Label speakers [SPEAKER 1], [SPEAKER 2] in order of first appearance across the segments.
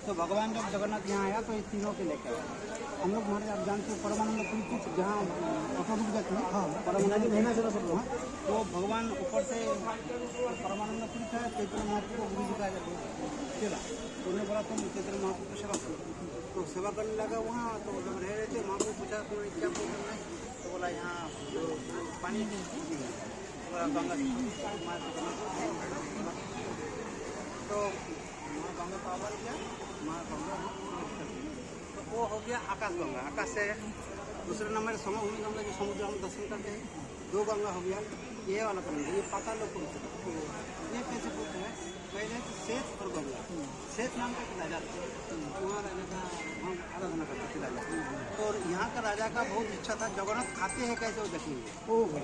[SPEAKER 1] तो भगवान जब जगन्नाथ यहाँ आया तो इस तीनों के लेकर आया। हम लोग हमारे आप जानते हो परमानंद पुरी जहाँ ऑटो रुक जाती है, परमानंद महीना चला सब वहाँ, तो भगवान ऊपर से परमानंद पुरी था, चैतन्य महाप्रभु को गुरु जी का चला, तो उन्होंने बोला तुम चैतन्य महाप्रभु को सेवा करो। तो सेवा करने लगा वहाँ, तो जब रह रहे थे महाप्रभु पूछा तुम्हें क्या प्रॉब्लम है, तो बोला यहाँ पानी गंगा तो गंगा का आवाज किया, माँ गंगा तो वो हो गया आकाश गंगा। आकाश से दूसरे नंबर समभूमि गंगा जो समुद्र हम दर्शन करते हैं, 2 गंगा हो गया। ये वाला करेंगे, ये पाताल लोक पुरुष, ये कैसे बोलते हैं पहले तो शेष और गंगा, शेष नाम का राजा था, वहाँ राजा का हम आराधना करते थे राजा। तो यहाँ का राजा का बहुत इच्छा था जगन्नाथ खाते हैं कैसे वो देखेंगे,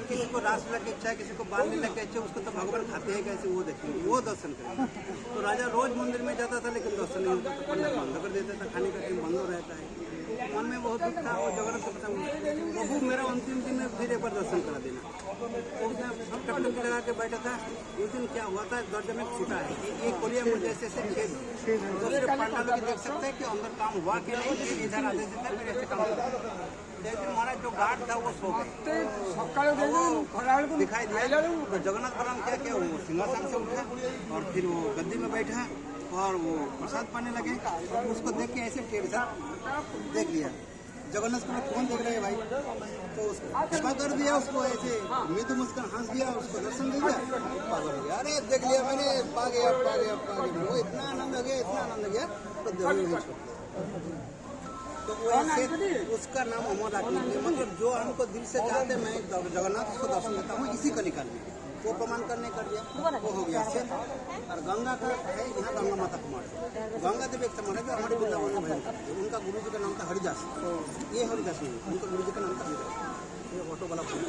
[SPEAKER 1] किसी को रासलीला की इच्छा है, किसी को बाल लीला की इच्छा है, उसको तो भगवान खाते हैं कैसे वो देखेंगे, वो दर्शन करेंगे। तो राजा रोज मंदिर में जाता था लेकिन दर्शन नहीं होता था, पंडित बंद कर देता था, खाने का टाइम बंद हो रहता है। मन में बहुत दुख था और जगन्नाथ को पता प्रभु मेरा अंतिम दिन में फिर एक बार दर्शन करा देना। तो उसने सब टकटकी लगा के बैठा था। उस दिन क्या हुआ था, दर्ज में फूटा है, एक कोलिया मुझे ऐसे छेद, तो फिर पंडाल लोग देख सकते हैं कि अंदर काम हुआ कि नहीं, इधर आधे से फिर ऐसे काम हुआ। लेकिन हमारा जो गार्ड था वो सो गए, दिखाई दिया तो जगन्नाथ बलराम क्या क्या वो सिंहासन से उठा और फिर वो गद्दी में बैठा और वो प्रसाद पाने लगे। उसको देख के ऐसे टेढ़ सा देख लिया, जगन्नाथ को कौन देख रहे हैं भाई, तो उसको कृपा कर दिया, उसको ऐसे मृदु मुस्कान हंस दिया, उसको दर्शन दे दिया, पागल हो गया। अरे देख लिया मैंने, पा गया वो इतना आनंद आ गया, इतना आनंद आ गया तो जरूर नहीं छोड़। तो वो ऐसे उसका नाम अमर रखने के लिए, मतलब जो हमको दिल से चाहते मैं जगन्नाथ उसको दर्शन देता हूँ इसी कलिकाल में, वो प्रमाण करने कर दिया, वो हो गया से। और गंगा का है यहाँ गंगा माता कुमार, गंगा देवी एक समय है हमारे वृंदावन में भजन करते हैं। उनका गुरु जी का नाम था हरिदास, ये हरिदास नहीं, उनका गुरु जी का नाम था हरिदास, ये ऑटो वाला फोन।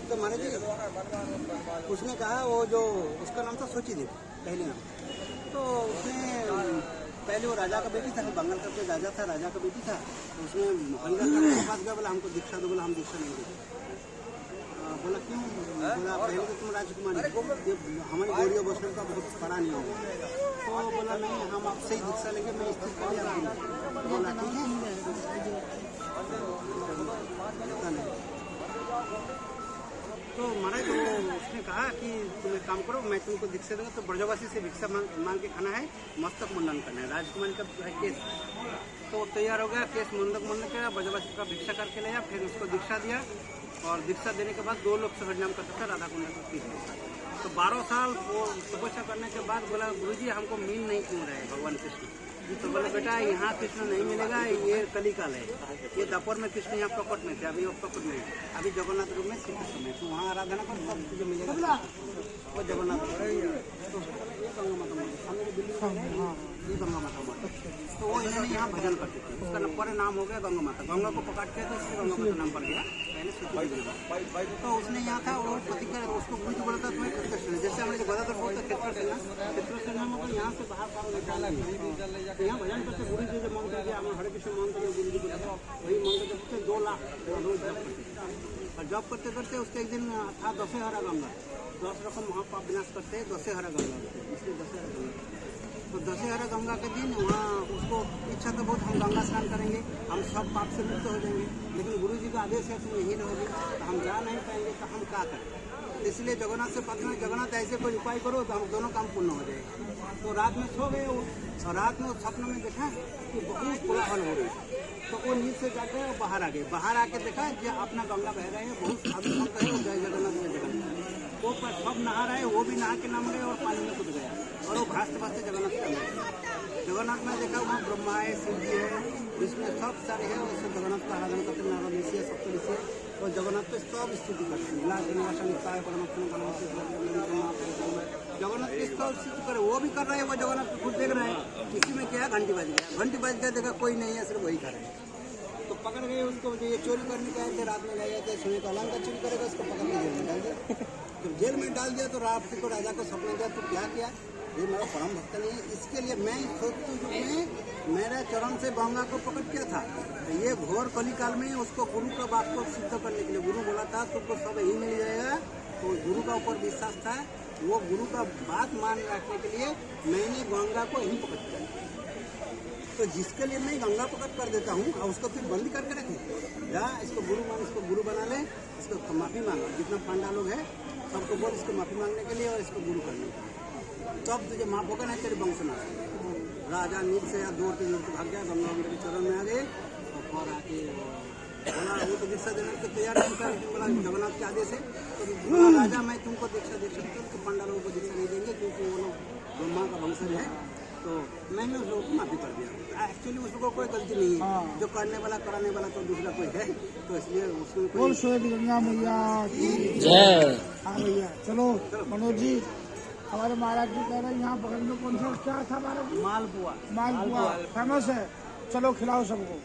[SPEAKER 1] तो महाराज जी उसने कहा वो जो उसका नाम था सोची देवी पहले नाम, तो उसने पहले वो राजा का बेटी था, बंगाल का कोई राजा था, राजा का बेटी था, तो उसने हरिदास के पास गया, बोला हमको दीक्षा दो, बोला हम दीक्षा नहीं देते। बोला क्यों, बोला पहले तो तुम राजकुमारी, हमारी गौरिया वैष्णव का बहुत बड़ा नहीं होगा, तो बोला नहीं हम आपसे ही दीक्षा लेंगे, मैं स्थित कर दिया। बोला ठीक है, तो महाराज उसने कहा कि तुम एक काम करो, मैं तुमको दीक्षा दूंगा, तो ब्रजवासी से भिक्षा मांग के खाना है, मस्तक मुंडन करना है, राजकुमारी का केस। तो तैयार हो गया, केस मुंडन किया, ब्रजवासी का भिक्षा करके लिया, फिर उसको दीक्षा दिया और दीक्षा देने के बाद 2 लोग से हरिनाम करता था, राधा कुंड को 30 साल। तो 12 साल वो तपस्या करने के बाद बोला गुरुजी हमको मिल नहीं क्यों रहे भगवान कृष्ण। तो बोले बेटा यहाँ कृष्ण नहीं मिलेगा, ये कलिकाल है, ये दोपहर में कृष्ण यहाँ प्रकट में थे, अभी वो प्रकट में है, अभी जगन्नाथ रूप में श्री कृष्ण में, तो वहाँ आराधना कर सब चीज़ें मिलेगा, वो जगन्नाथ तो ये गंगा माता मंदिर दिल्ली में, ये गंगा माता मंदिर। तो वो इन्होंने यहाँ भजन करते थे, उसका पूरा नाम हो गया गंगा माता, गंगा को पकड़ते तो इसलिए गंगा माता नाम पड़ गया। पहले तो उसने यहाँ था वो प्रतिक्रिया, उसको गुरु जी बोला था तुम्हें क्षेत्र, जैसे हमारे गदाधर बोलते क्षेत्र सेना मतलब यहाँ से बाहर निकाला नहीं, तो यहाँ भजन करते गुरु जी जो मंत्र किया हमारे हरे कृष्ण मंत्र गुरु जी को वही मंत्र करते 2 लाख रोज जप करते, और जप करते करते उसके एक दिन था दशहरा गंगा, 10 रकम महापाप विनाश करते हैं दशहरा गंगा, इसलिए दशहरा गंगा। तो दशहरा गंगा के दिन वहाँ उसको इच्छा तो बहुत हम गंगा स्नान करेंगे, हम सब पाप से मुक्त हो जाएंगे, लेकिन गुरु जी का आदेश है तुम यहीं रहोगे, तो हम जा नहीं पाएंगे, तो हम क्या करें। इसलिए जगन्नाथ से प्रार्थना, जगन्नाथ ऐसे कोई उपाय करो तो हम दोनों काम पूर्ण हो जाएगा। तो रात में सो गए और रात में सपने में देखा कि बहुत कोलाहल हो रही, तो वो नींद से जाके बाहर आ गए, बाहर आके देखा कि अपना गंगा बह रहे हैं, बहुत साधु संत है, जय जगन्नाथ जय जगन्नाथ, वो सब नहा रहे, वो भी नहा के नाम गए और पानी में कूद गया और वो भाजते भाजते जगन्नाथ का जगन्नाथ में देखा वहाँ ब्रह्मा है, शिव जी है, इसमें सब सारे हैं, उससे जगन्नाथ का आराधना करते, नारद ऋषि है, सप्तऋषि है, और जगन्नाथ पे सब स्तुति करते हैं, जगन्नाथ की सब स्तुति करे, वो भी कर रहे हैं, वो जगन्नाथ को खुद देख रहे हैं। किसी में क्या घंटी बज गया, घंटी बज गया, देखा कोई नहीं है, सिर्फ वही कर रहे हैं, तो पकड़ गए उसको, ये चोरी करने के आए थे, रात में गए थे, सोने का अलंग का चोरी करेगा, उसको पकड़ के जेल में डाल दिया। जब जेल में डाल दिया तो राष्ट्र को राजा को सपना दिया, तो क्या किया, ये मेरा परम भक्त नहीं है, इसके लिए मैं सोचती हूँ में मेरे चरण से गंगा को पकड़ किया था, तो ये घोर कलिकाल में उसको गुरु का बात को सिद्ध करने के लिए गुरु बोला था तुमको सब यही मिल जाएगा, तो गुरु का ऊपर विश्वास था, वो गुरु का बात मान रखने के लिए मैंने गंगा को यही पकड़ दिया। तो जिसके लिए मैं गंगा पकड़ कर देता हूँ और उसको फिर बंदी करके रखे, जा इसको गुरु मान, इसको गुरु बना ले, इसको माफ़ी मांगा। जितना पांडा लोग है सबको बोल इसको माफ़ी मांगने के लिए और इसको गुरु करने के लिए, तब तुझे माफ होगा, नहीं तेरे वंशनाश। राजा नींद से या दौड़ते दौड़ते भाग गया, गंगा के चरण में आ गए और आके बोला वो तो दीक्षा देने के तैयार नहीं था, लेकिन बोला जगन्नाथ के आदेश है तो बोला राजा मैं तुमको दीक्षा दे सकती हूँ, तो पंडा लोगों को दीक्षा नहीं देंगे क्योंकि वो लोग ब्रह्मा का वंशज है। तो मैंने उस लोगों को माफी कर दिया। एक्चुअली उस लोगों को कोई गलती नहीं है, जो करने वाला कराने वाला तो दूसरा कोई है, तो इसलिए उसमें कोई
[SPEAKER 2] गंगा मैया की जय। हाँ भैया चलो मनोज जी, हमारे महाराज जी कह रहे हैं यहाँ बगल में कौन सा क्या था महाराज जी?
[SPEAKER 1] मालपुआ
[SPEAKER 2] मालपुआ फेमस है, चलो खिलाओ सबको।